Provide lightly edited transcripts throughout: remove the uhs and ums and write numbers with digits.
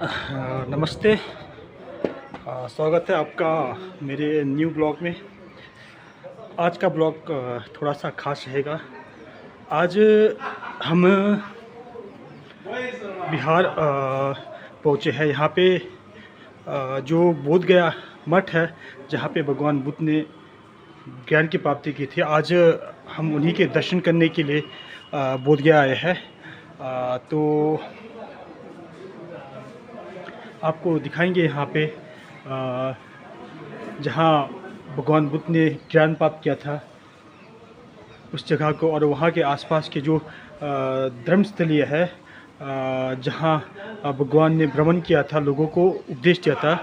नमस्ते। स्वागत है आपका मेरे न्यू ब्लॉग में। आज का ब्लॉग थोड़ा सा खास रहेगा। आज हम बिहार पहुँचे हैं। यहाँ पे जो बोध गया मठ है, जहाँ पे भगवान बुद्ध ने ज्ञान की प्राप्ति की थी, आज हम उन्हीं के दर्शन करने के लिए बोध गया आए हैं। तो आपको दिखाएंगे यहाँ पे जहाँ भगवान बुद्ध ने ज्ञान प्राप्त किया था उस जगह को, और वहाँ के आसपास के जो धर्मस्थलीय है जहाँ भगवान ने भ्रमण किया था, लोगों को उपदेश दिया था,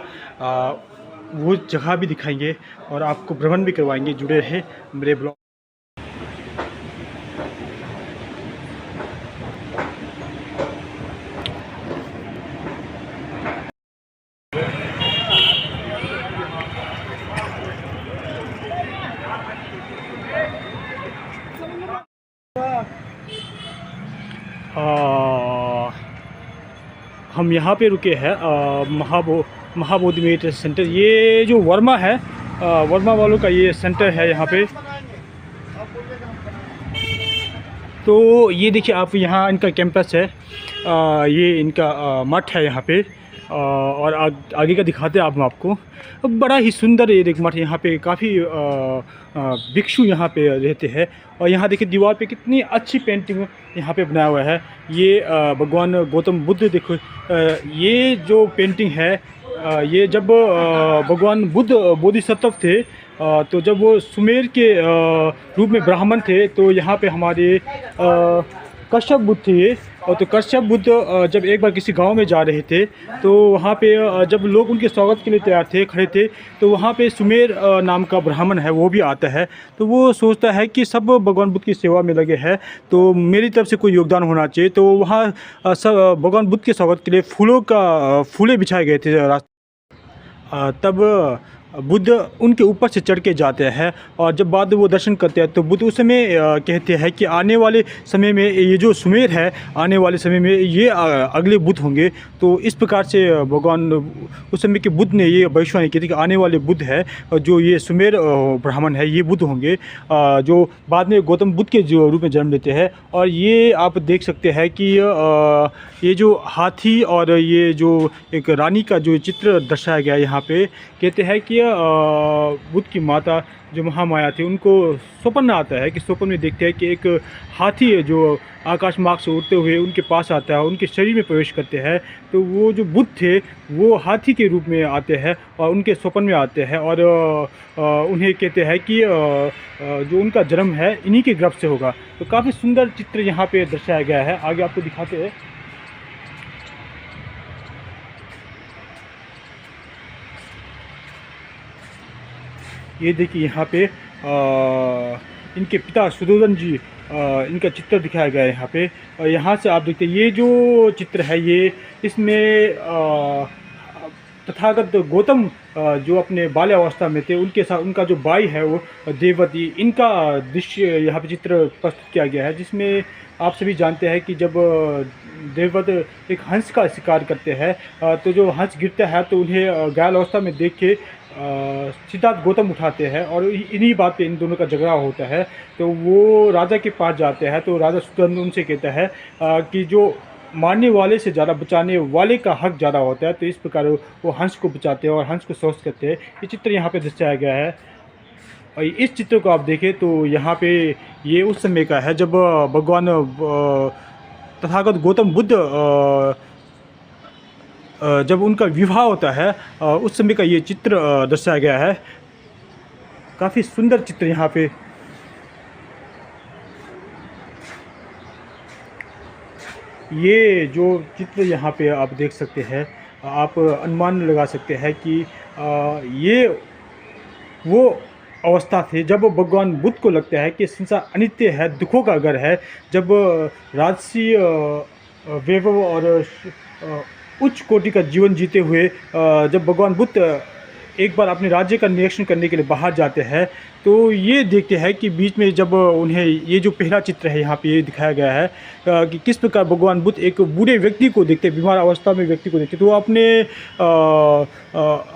वो जगह भी दिखाएंगे और आपको भ्रमण भी करवाएंगे। जुड़े रहे मेरे ब्लॉग। हम यहाँ पे रुके हैं महाबोधि मेडिटेशन सेंटर। ये जो वर्मा है, वर्मा वालों का ये सेंटर है यहाँ पे। तो ये देखिए आप, यहाँ इनका कैंपस है, ये इनका मठ है यहाँ पे। और आगे का दिखाते हैं आप आपको। बड़ा ही सुंदर ये देख मठ। यहाँ पे काफ़ी भिक्षु यहाँ पे रहते हैं। और यहाँ देखिए दीवार पे कितनी अच्छी पेंटिंग यहाँ पे बनाया हुआ है। ये भगवान गौतम बुद्ध देखो, ये जो पेंटिंग है, ये जब भगवान बुद्ध बोधिसत्व थे, तो जब वो सुमेर के रूप में ब्राह्मण थे, तो यहाँ पे हमारे कश्यप बुद्ध थे। और तो कश्यप बुद्ध जब एक बार किसी गांव में जा रहे थे, तो वहाँ पे जब लोग उनके स्वागत के लिए तैयार थे, खड़े थे, तो वहाँ पे सुमेर नाम का ब्राह्मण है, वो भी आता है। तो वो सोचता है कि सब भगवान बुद्ध की सेवा में लगे हैं, तो मेरी तरफ से कोई योगदान होना चाहिए। तो वहाँ सब भगवान बुद्ध के स्वागत के लिए फूले बिछाए गए थे तब बुद्ध उनके ऊपर से चढ़ के जाते हैं। और जब बाद वो दर्शन करते हैं, तो बुद्ध उस समय कहते हैं कि आने वाले समय में ये जो सुमेर है, आने वाले समय में ये अगले बुद्ध होंगे। तो इस प्रकार से भगवान उस समय के बुद्ध ने ये भविष्यवाणी की थी कि आने वाले बुद्ध है, जो ये सुमेर ब्राह्मण है, ये बुद्ध होंगे, जो बाद में गौतम बुद्ध के जो रूप में जन्म लेते हैं। और ये आप देख सकते हैं कि ये जो हाथी और ये जो एक रानी का जो चित्र दर्शाया गया है यहाँ पे, कहते हैं कि बुद्ध की माता जो महामाया थी, उनको स्वप्न आता है कि स्वप्न में देखते हैं कि एक हाथी है जो आकाश मार्ग से उड़ते हुए उनके पास आता है, उनके शरीर में प्रवेश करते हैं। तो वो जो बुद्ध थे वो हाथी के रूप में आते हैं और उनके स्वप्न में आते हैं, और उन्हें कहते हैं कि जो उनका जन्म है इन्हीं के गर्भ से होगा। तो काफ़ी सुंदर चित्र यहाँ पे दर्शाया गया है। आगे आपको दिखाते हैं। ये देखिए यहाँ पे इनके पिता सुदोधन जी, इनका चित्र दिखाया गया है यहाँ पे। और यहाँ से आप देखते हैं ये जो चित्र है, ये इसमें तथागत गौतम जो अपने बाल्यावस्था में थे, उनके साथ उनका जो भाई है वो देववती, इनका दृश्य यहाँ पे चित्र प्रस्तुत किया गया है। जिसमें आप सभी जानते हैं कि जब देवव्रत एक हंस का शिकार करते हैं, तो जो हंस गिरता है तो उन्हें घायल अवस्था में देख के सिद्धार्थ गौतम उठाते हैं, और इन्हीं बात पे इन दोनों का झगड़ा होता है। तो वो राजा के पास जाते हैं, तो राजा सुदर्शन उनसे कहता है कि जो मारने वाले से ज़्यादा बचाने वाले का हक ज़्यादा होता है। तो इस प्रकार वो हंस को बचाते हैं और हंस को स्वस्थ करते हैं। ये चित्र यहाँ पे दर्शाया गया है। और इस चित्र को आप देखें तो यहाँ पे ये उस समय का है जब भगवान तथागत गौतम बुद्ध जब उनका विवाह होता है, उस समय का ये चित्र दर्शाया गया है। काफ़ी सुंदर चित्र यहाँ पे। ये जो चित्र यहाँ पे आप देख सकते हैं, आप अनुमान लगा सकते हैं कि ये वो अवस्था थी जब भगवान बुद्ध को लगता है कि संसार अनित्य है, दुखों का घर है। जब राजसी वैभव और उच्च कोटि का जीवन जीते हुए जब भगवान बुद्ध एक बार अपने राज्य का निरीक्षण करने के लिए बाहर जाते हैं, तो ये देखते हैं कि बीच में जब उन्हें ये जो पहला चित्र है यहाँ पे ये दिखाया गया है कि किस प्रकार भगवान बुद्ध एक बूढ़े व्यक्ति को देखते हैं, बीमार अवस्था में व्यक्ति को देखते हैं। तो वो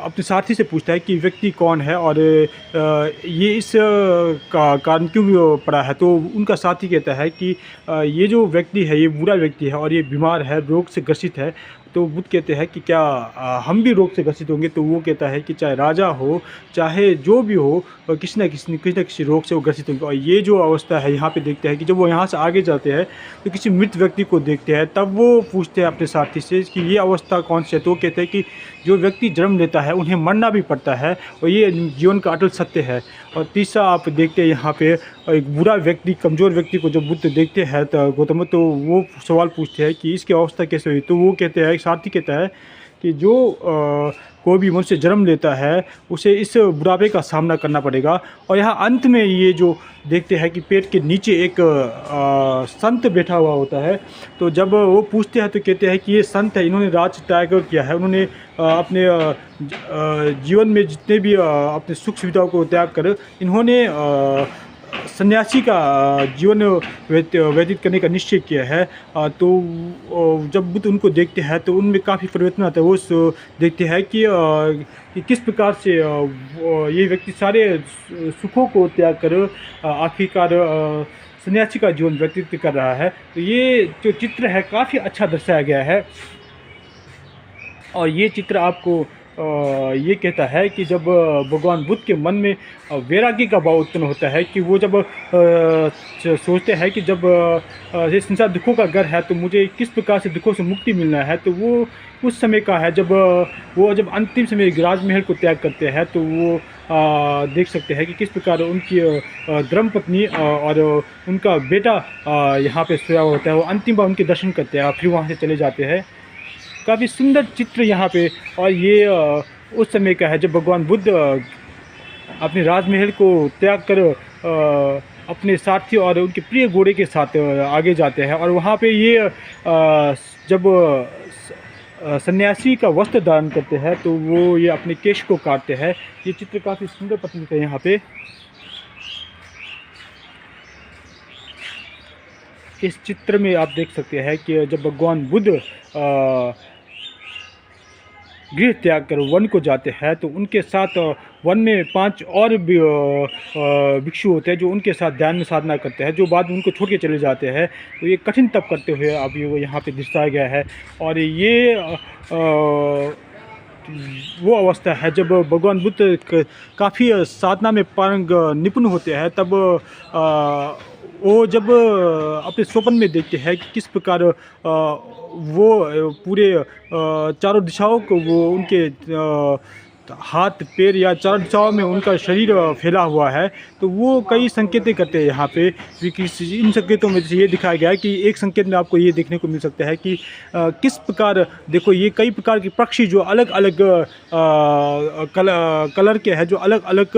अपने साथी से पूछता है कि व्यक्ति कौन है और ये इस का कारण क्यों पड़ा है। तो उनका साथी कहता है कि ये जो व्यक्ति है ये बूढ़ा व्यक्ति है और ये बीमार है, रोग से ग्रसित है। तो बुद्ध कहते हैं कि क्या हम भी रोग से ग्रसित होंगे। तो वो कहता है कि चाहे राजा हो चाहे जो भी हो, किसी न किसी रोग से वो ग्रसित होंगे। और ये जो अवस्था है यहाँ पे देखते हैं कि जब वो यहाँ से आगे जाते हैं तो किसी मृत व्यक्ति को देखते हैं, तब वो पूछते हैं अपने साथी से कि ये अवस्था कौन सी है। तो वो कहते हैं कि जो व्यक्ति जन्म लेता है उन्हें मरना भी पड़ता है और ये जीवन का अटल सत्य है। और तीसरा आप देखते हैं यहाँ पे एक बुरा व्यक्ति, कमज़ोर व्यक्ति को जब बुद्ध देखते हैं तो गौतम तो वो सवाल पूछते हैं कि इसकी अवस्था कैसे हुई। तो वो कहते हैं, साथी कहता है कि जो कोई भी मनुष्य जन्म लेता है उसे इस बुढ़ापे का सामना करना पड़ेगा। और यहाँ अंत में ये जो देखते हैं कि पेट के नीचे एक संत बैठा हुआ होता है। तो जब वो पूछते हैं तो कहते हैं कि ये संत है, इन्होंने राज त्याग किया है, उन्होंने अपने जीवन में जितने भी अपने सुख सुविधाओं को त्याग कर इन्होंने सन्यासी का जीवन व्यतीत करने का निश्चय किया है। तो जब बुद्ध उनको देखते हैं तो उनमें काफ़ी परिवर्तन आता है। वो देखते हैं कि किस प्रकार से ये व्यक्ति सारे सुखों को त्याग कर आखिरकार सन्यासी का जीवन व्यतीत कर रहा है। तो ये जो चित्र है काफ़ी अच्छा दर्शाया गया है। और ये चित्र आपको ये कहता है कि जब भगवान बुद्ध के मन में वैराग्य का भाव उत्पन्न होता है कि वो जब सोचते हैं कि जब ये संसार दुखों का घर है तो मुझे किस प्रकार से दुखों से मुक्ति मिलना है। तो वो उस समय का है जब वो अंतिम समय राजमहल को त्याग करते हैं। तो वो देख सकते हैं कि किस प्रकार उनकी धर्मपत्नी और उनका बेटा यहाँ पे सोया होता है। वो अंतिम बार उनके दर्शन करते हैं, फिर वहाँ से चले जाते हैं। काफ़ी सुंदर चित्र यहाँ पे। और ये उस समय का है जब भगवान बुद्ध अपने राजमहल को त्याग कर अपने साथी और उनके प्रिय घोड़े के साथ आगे जाते हैं। और वहाँ पे ये जब सन्यासी का वस्त्र धारण करते हैं तो वो ये अपने केश को काटते हैं। ये चित्र काफ़ी सुंदर प्रतीत है यहाँ पे। इस चित्र में आप देख सकते हैं कि जब भगवान बुद्ध गृह त्याग कर वन को जाते हैं तो उनके साथ वन में 5 और भिक्षु होते हैं जो उनके साथ ध्यान में साधना करते हैं, जो बाद में उनको छोड़ के चले जाते हैं। तो ये कठिन तप करते हुए अभी वो यहाँ पे दर्शाया गया है। और ये वो अवस्था है जब भगवान बुद्ध काफ़ी साधना में पारंग निपुण होते हैं। तब वो जब अपने स्वप्न में देखते हैं कि किस प्रकार वो पूरे चारों दिशाओं को वो उनके हाथ पैर या चारों दिशाओं में उनका शरीर फैला हुआ है। तो वो कई संकेतें करते हैं यहाँ पे। इन संकेतों में से ये दिखाया गया है कि एक संकेत में आपको ये देखने को मिल सकता है कि किस प्रकार देखो ये कई प्रकार के पक्षी जो अलग अलग कलर के हैं, जो अलग अलग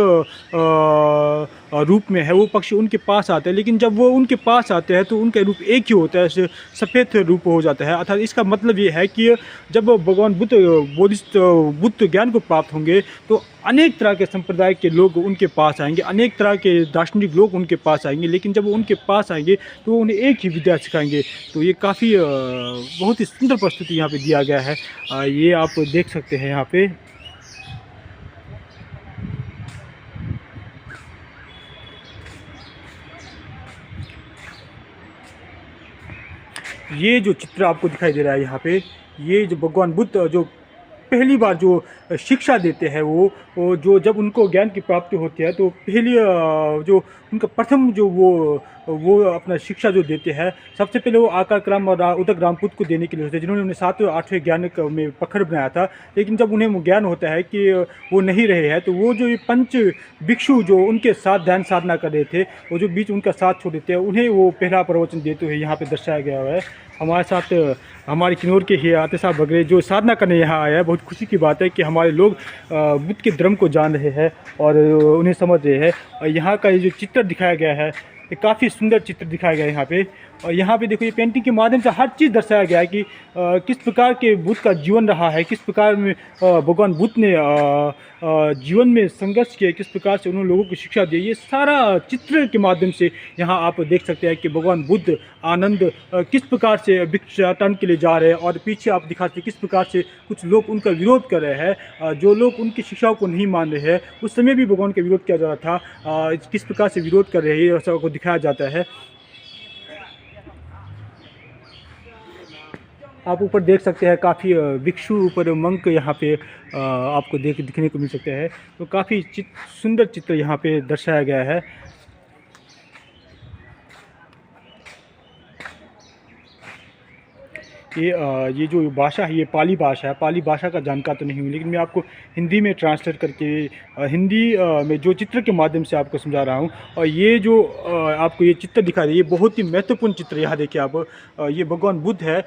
रूप में है, वो पक्षी उनके पास आते हैं। लेकिन जब वो उनके पास आते हैं तो उनका रूप एक ही होता है, सफ़ेद रूप हो जाता है। अर्थात इसका मतलब ये है कि जब भगवान बुद्ध ज्ञान को प्राप्त होंगे तो अनेक तरह के संप्रदाय के लोग उनके पास आएंगे, अनेक तरह के दार्शनिक लोग उनके पास आएंगे। लेकिन जब वो उनके पास आएंगे तो वो उन्हें एक ही विद्या सिखाएंगे। तो ये काफ़ी बहुत ही सुंदर प्रस्तुति यहाँ पे दिया गया है। ये आप देख सकते हैं यहाँ पे। ये जो चित्र आपको दिखाई दे रहा है यहाँ पे, ये जो भगवान बुद्ध जो पहली बार जो शिक्षा देते हैं वो जो जब उनको ज्ञान की प्राप्ति होती है तो पहली जो उनका प्रथम जो वो अपना शिक्षा जो देते हैं, सबसे पहले वो आकार क्रम और उदक रामपुत को देने के लिए होते हैं, जिन्होंने उन्हें 7वें 8वें ज्ञान में पखड़ बनाया था। लेकिन जब उन्हें ज्ञान होता है कि वो नहीं रहे हैं तो वो जो ये 5 भिक्षु जो उनके साथ ध्यान साधना कर रहे थे, वो जो बीच उनका साथ छोड़ देते हैं, उन्हें वो पहला प्रवचन देते हुए यहाँ पर दर्शाया गया है। हमारे साथ हमारे किन्नौर के ही आते साहब वगैरह जो साधना करने यहाँ आया है। बहुत खुशी की बात है कि हमारे लोग बुद्ध के धर्म को जान रहे हैं और उन्हें समझ रहे हैं। और यहाँ का ये जो चित्र दिखाया गया है, ये काफ़ी सुंदर चित्र दिखाया गया है यहाँ पे। और यहाँ पे देखो ये पेंटिंग के माध्यम से हर चीज़ दर्शाया गया है कि किस प्रकार के बुद्ध का जीवन रहा है, किस प्रकार में भगवान बुद्ध ने जीवन में संघर्ष किया, किस प्रकार से उन्होंने लोगों को शिक्षा दी। ये सारा चित्र के माध्यम से यहाँ आप देख सकते हैं कि भगवान बुद्ध आनंद किस प्रकार से भिक्षाटन के लिए जा रहे हैं, और पीछे आप दिखा सकते हैं किस प्रकार से कुछ लोग उनका विरोध कर रहे हैं। जो लोग उनकी शिक्षाओं को नहीं मान रहे हैं, उस समय भी भगवान का विरोध किया जा रहा था, किस प्रकार से विरोध कर रहे हैं सबको दिखाया जाता है। आप ऊपर देख सकते हैं काफ़ी भिक्षु ऊपर मंक यहाँ पे आपको दिखने को मिल सकते हैं। तो काफ़ी सुंदर चित्र यहाँ पे दर्शाया गया है। ये जो भाषा है ये पाली भाषा है। पाली भाषा का जानकार तो नहीं हूँ, लेकिन मैं आपको हिंदी में ट्रांसलेट करके हिंदी में जो चित्र के माध्यम से आपको समझा रहा हूँ। और ये जो आपको ये चित्र दिखा रही है, ये बहुत ही महत्वपूर्ण चित्र। यहाँ देखिए आप, ये भगवान बुद्ध है।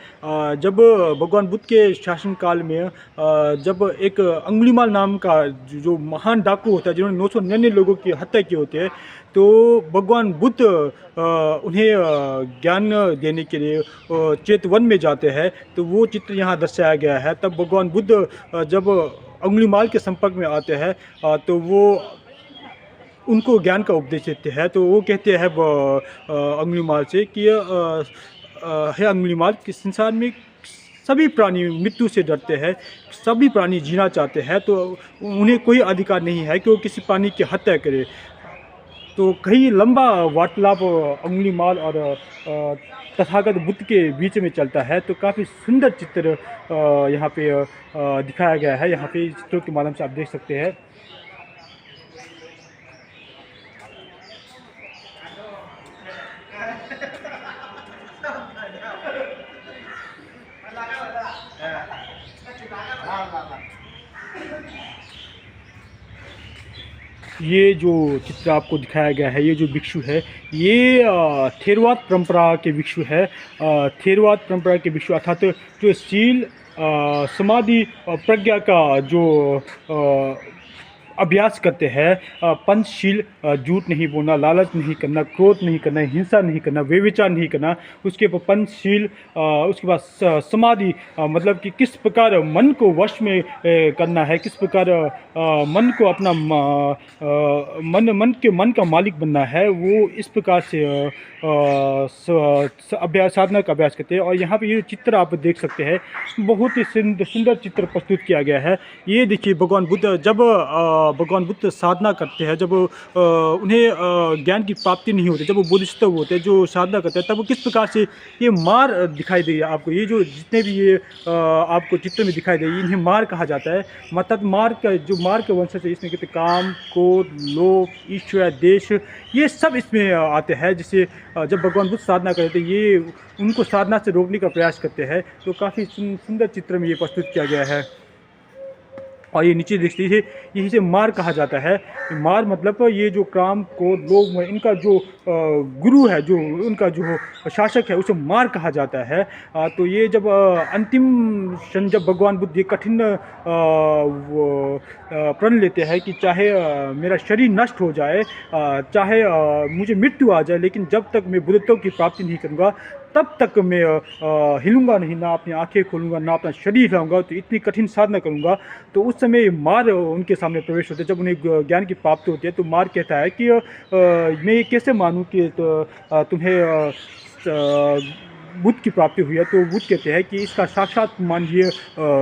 जब भगवान बुद्ध के शासनकाल में जब एक अंगुलीमाल नाम का जो महान डाकू होता है, जिन्होंने 999 लोगों की हत्या की होती है, तो भगवान बुद्ध उन्हें ज्ञान देने के लिए चेतवन में जाते हैं। तो वो चित्र यहाँ दर्शाया गया है। तब भगवान बुद्ध जब अंगुलीमाल के संपर्क में आते हैं तो वो उनको ज्ञान का उपदेश देते हैं। तो वो कहते हैं अंगुलीमाल से कि हे अंगुलीमाल, कि संसार में सभी प्राणी मृत्यु से डरते हैं, सभी प्राणी जीना चाहते हैं, तो उन्हें कोई अधिकार नहीं है कि वो किसी प्राणी की हत्या करे। तो कई लंबा वार्तालाप अंगुलीमाल और तथागत बुद्ध के बीच में चलता है। तो काफ़ी सुंदर चित्र यहाँ पे दिखाया गया है। यहाँ पे चित्रों के माध्यम से आप देख सकते हैं। ये जो चित्र आपको दिखाया गया है, ये जो भिक्षु है, ये थेरवाद परंपरा के भिक्षु है। थेरवाद परंपरा के भिक्षु अर्थात जो शील समाधि और प्रज्ञा का जो अभ्यास करते हैं। पंचशील, झूठ नहीं बोलना, लालच नहीं करना, क्रोध नहीं करना, हिंसा नहीं करना, व्यभिचार नहीं करना। उसके बाद पंचशील, उसके बाद समाधि, मतलब कि किस प्रकार मन को वश में करना है, किस प्रकार मन को अपना मन का मालिक बनना है, वो इस प्रकार से अभ्यास साधना का अभ्यास करते हैं। और यहाँ पे ये चित्र आप देख सकते हैं, बहुत ही सुंदर चित्र प्रस्तुत किया गया है। ये देखिए भगवान बुद्ध जब भगवान बुद्ध साधना करते हैं, जब उन्हें ज्ञान की प्राप्ति नहीं होती, जब वो बुद्धिस्ट होते हैं, जो साधना करते हैं, तब वो किस प्रकार से ये मार दिखाई दे आपको। ये जो जितने भी ये आपको चित्र में दिखाई दे, इन्हें मार कहा जाता है। मतलब मार के वंशज है, इसमें कहते काम, क्रोध, लोभ, ईर्ष्या, देश, ये सब इसमें आते हैं। जिसे जब भगवान बुद्ध साधना करते हैं, ये उनको साधना से रोकने का प्रयास करते हैं। तो काफ़ी सुंदर चित्र में ये प्रस्तुत किया गया है। और ये नीचे देखते हैं, यही से मार कहा जाता है। मार मतलब ये जो काम को लोग, इनका जो गुरु है, जो उनका जो शासक है, उसे मार कहा जाता है। तो ये जब अंतिम क्षण जब भगवान बुद्ध ये कठिन प्रण लेते हैं कि चाहे मेरा शरीर नष्ट हो जाए, चाहे मुझे मृत्यु आ जाए, लेकिन जब तक मैं बुद्धत्व की प्राप्ति नहीं करूँगा, तब तक मैं हिलूंगा नहीं, ना अपनी आंखें खोलूंगा, ना अपना शरीर हिलाऊंगा, तो इतनी कठिन साधना करूंगा। तो उस समय मार उनके सामने प्रवेश होते हैं। जब उन्हें ज्ञान की प्राप्ति होती है, तो मार कहता है कि मैं ये कैसे मानूं कि तुम्हें बुद्ध की प्राप्ति हुई है। तो बुद्ध कहते हैं कि इसका साक्षात मान ये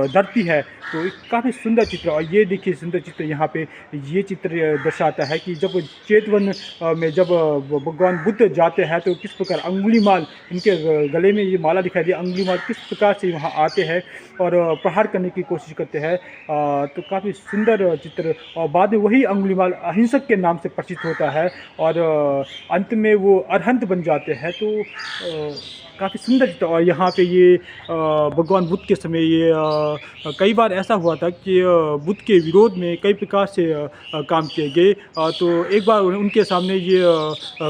धरती है। तो काफ़ी सुंदर चित्र। और ये देखिए सुंदर चित्र, यहाँ पे ये चित्र दर्शाता है कि जब चेतवन में जब भगवान बुद्ध जाते हैं, तो किस प्रकार अंगुलीमाल, इनके गले में ये माला दिखाई दी, अंगुलीमाल किस प्रकार से वहाँ आते हैं और प्रहार करने की कोशिश करते हैं। तो काफ़ी सुंदर चित्र। और बाद में वही अंगुलीमाल अहिंसक के नाम से प्रसिद्ध होता है और अंत में वो अरहंत बन जाते हैं। तो काफ़ी सुंदर चित्र। और यहाँ पे ये भगवान बुद्ध के समय ये कई बार ऐसा हुआ था कि बुद्ध के विरोध में कई प्रकार से काम किए गए। तो एक बार उनके सामने ये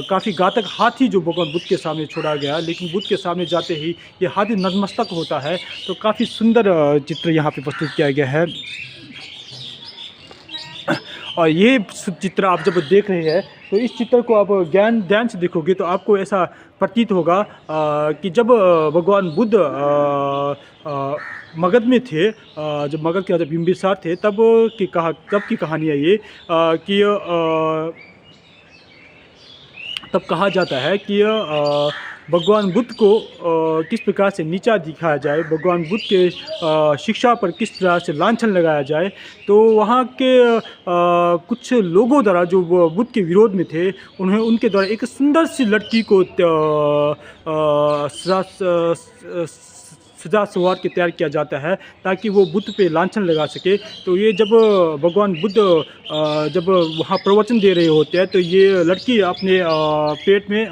काफ़ी घातक हाथी जो भगवान बुद्ध के सामने छोड़ा गया, लेकिन बुद्ध के सामने जाते ही ये हाथी नतमस्तक होता है। तो काफ़ी सुंदर चित्र यहाँ पे प्रस्तुत किया गया है। और ये चित्र आप जब देख रहे हैं, तो इस चित्र को आप ध्यान से देखोगे तो आपको ऐसा प्रतीत होगा कि जब भगवान बुद्ध मगध में थे, जब मगध के राजा बिंबिसार थे, तब की कहानी है ये, कि तब कहा जाता है कि भगवान बुद्ध को किस प्रकार से नीचा दिखाया जाए, भगवान बुद्ध के शिक्षा पर किस तरह से लांछन लगाया जाए। तो वहाँ के कुछ लोगों द्वारा जो बुद्ध के विरोध में थे, उनके द्वारा एक सुंदर सी लड़की को सजा सवार के तैयार किया जाता है ताकि वो बुद्ध पे लांछन लगा सके। तो ये जब भगवान बुद्ध जब वहाँ प्रवचन दे रहे होते हैं तो ये लड़की अपने पेट में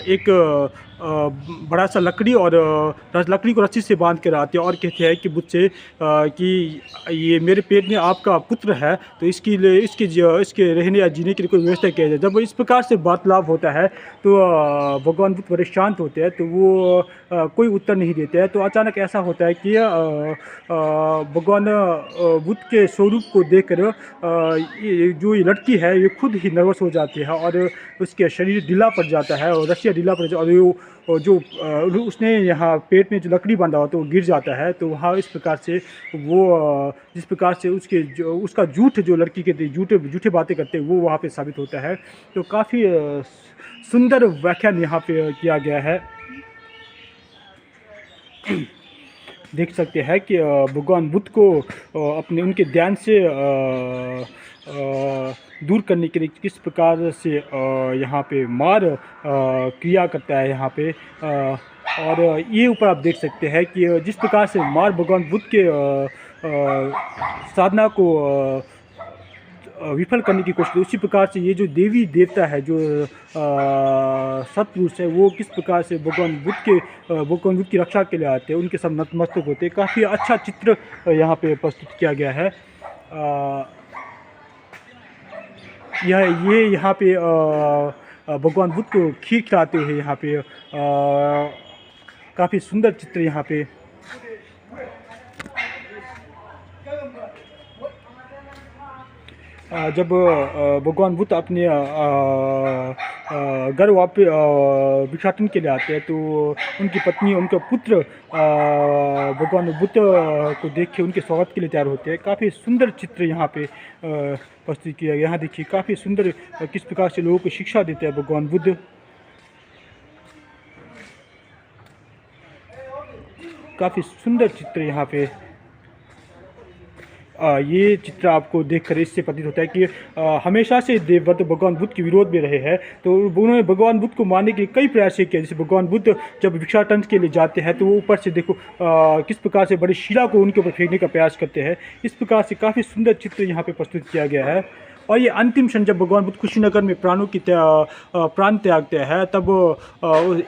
एक बड़ा सा लकड़ी और लकड़ी को रस्सी से बांध कर आते हैं और कहते हैं कि बुद्ध से कि ये मेरे पेट में आपका पुत्र है, तो इसके रहने या जीने के लिए कोई व्यवस्था किया जाए। जब इस प्रकार से वार्तालाप होता है तो भगवान बुद्ध बड़े शांत होते हैं, तो वो कोई उत्तर नहीं देते हैं। तो अचानक ऐसा होता है कि भगवान बुद्ध के स्वरूप को देखकर जो ये लड़की है ये खुद ही नर्वस हो जाती है और उसके शरीर ढीला पड़ जाता है और रस्सियाँ ढीला पड़ जाता है और जो उसने यहाँ पेट में जो लकड़ी बांधा हुआ तो वो गिर जाता है। तो वहाँ इस प्रकार से वो जिस प्रकार से उसका झूठ जो लड़की के झूठे बातें करते हैं वो वहाँ पे साबित होता है। तो काफ़ी सुंदर व्याख्यान यहाँ पे किया गया है। देख सकते हैं कि भगवान बुद्ध को उनके ध्यान से दूर करने के लिए किस प्रकार से यहाँ पे मार क्रिया करता है यहाँ पे। और ये ऊपर आप देख सकते हैं कि जिस प्रकार से मार भगवान बुद्ध के साधना को विफल करने की कोशिश, उसी प्रकार से ये जो देवी देवता है जो सतपुरुष है वो किस प्रकार से भगवान बुद्ध की रक्षा के लिए आते हैं, उनके सब नतमस्तक होते हैं। काफ़ी अच्छा चित्र यहाँ पे प्रस्तुत किया गया है। ये यहाँ पे भगवान बुद्ध को खीर खिलाते हुए यहाँ पे काफ़ी सुंदर चित्र यहाँ पे। जब भगवान बुद्ध अपने घर वापस भिक्षाटन के लिए आते हैं तो उनकी पत्नी उनका पुत्र भगवान बुद्ध को देख के उनके स्वागत के लिए तैयार होते हैं। काफ़ी सुंदर चित्र यहाँ पे प्रस्तुत किया गया। यहाँ देखिए काफ़ी सुंदर किस प्रकार से लोगों को शिक्षा देते हैं भगवान बुद्ध। काफ़ी सुंदर चित्र यहाँ पे। ये चित्र आपको देखकर इससे प्रतीत होता है कि हमेशा से देवव्रत भगवान बुद्ध के विरोध में रहे हैं। तो उन्होंने भगवान बुद्ध को मारने के लिए कई प्रयास किए। जैसे भगवान बुद्ध जब भिक्षाटन के लिए जाते हैं तो वो ऊपर से देखो किस प्रकार से बड़ी शिला को उनके ऊपर फेंकने का प्रयास करते हैं। इस प्रकार से काफ़ी सुंदर चित्र यहाँ पे प्रस्तुत किया गया है। और ये अंतिम क्षण जब भगवान बुद्ध कुशीनगर में प्राण त्यागते हैं तब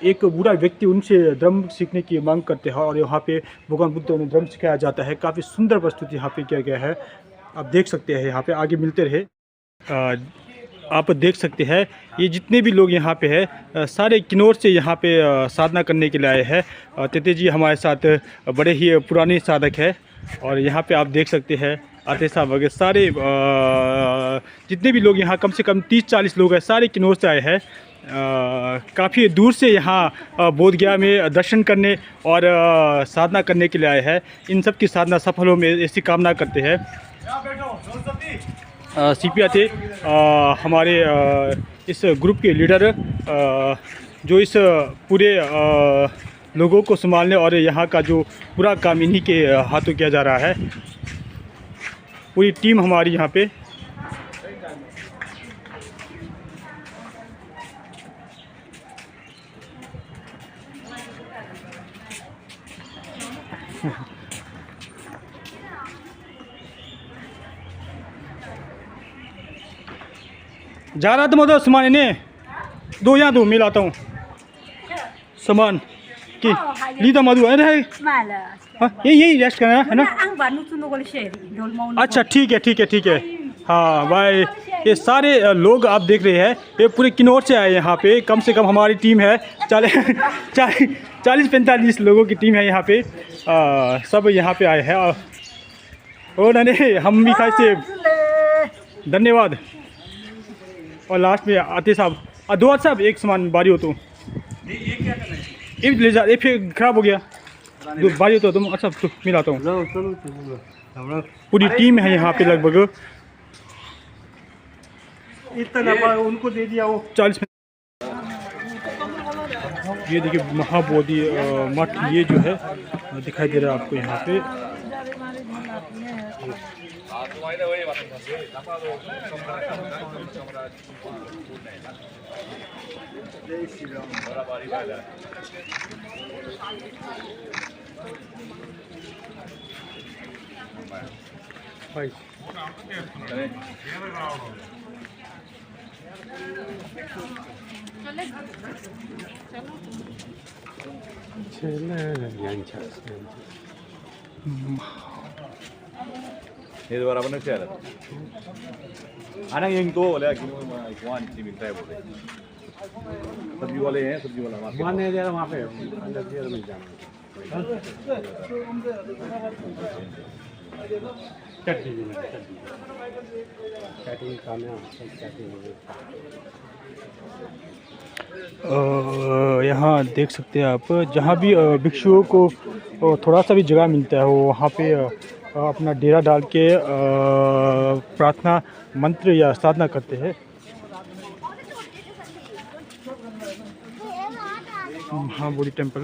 एक बूढ़ा व्यक्ति उनसे ड्रम सीखने की मांग करते हैं और यहाँ पे भगवान बुद्ध उन्हें ड्रम सिखाया जाता है। काफ़ी सुंदर प्रस्तुति यहाँ पे किया गया है। आप देख सकते हैं यहाँ पे आगे मिलते रहे। आप देख सकते हैं ये जितने भी लोग यहाँ पे हैं सारे किन्नौर से यहाँ पे साधना करने के लिए आए हैं। तेते जी हमारे साथ बड़े ही पुराने साधक हैं और यहाँ पे आप देख सकते हैं आते साहब वगैरह सारे जितने भी लोग यहाँ कम से कम 30-40 लोग हैं, सारे किन्नौर से आए हैं। काफ़ी दूर से यहाँ बोध गया में दर्शन करने और साधना करने के लिए आए हैं। इन सब की साधना सफल हो में ऐसी कामना करते हैं। सीपिया थे हमारे इस ग्रुप के लीडर जो इस पूरे लोगों को संभालने और यहाँ का जो पूरा काम इन्हीं के हाथों किया जा रहा है। पूरी टीम हमारी यहाँ पे जा रहा था मतलब सामान इन्हें दो यहाँ दो मिलाता हूँ सामान की लीदा मधु है यही रेस्ट करना है ना। अच्छा ठीक है। हाँ भाई ये सारे लोग आप देख रहे हैं ये पूरे किन्नौर से आए यहाँ पे। कम से कम हमारी टीम है 40-45 लोगों की टीम है यहाँ पे। सब यहाँ पे आए हैं और नहीं हम भी खाए से धन्यवाद। और लास्ट में आते साहब दो साहब एक सामान बारी हो तो ये क्या करना है? ये भी ले जा, ये फिर खराब हो गया। दो बारी हो तो तुम अच्छा तो मिलाता हूँ। पूरी टीम है यहाँ पे लगभग इतना उनको दे दिया वो 40 में। ये देखिए महाबोधि मठ ये जो है दिखाई दे रहा है आपको यहाँ पे। Ini berapa nih sih ada? Anak yang itu oleh akhirnya ikhwan sih minta ya boleh. सब्जी वाले हैं सब्जी वाला वहाँ नहीं जा रहा वहाँ पे अंदर दिया मिल जाना यहाँ देख सकते हैं आप जहाँ भी भिक्षुओं को थोड़ा सा भी जगह मिलता है वो वहाँ पे अपना डेरा डाल के प्रार्थना मंत्र या साधना करते हैं। महाबोधि टेम्पल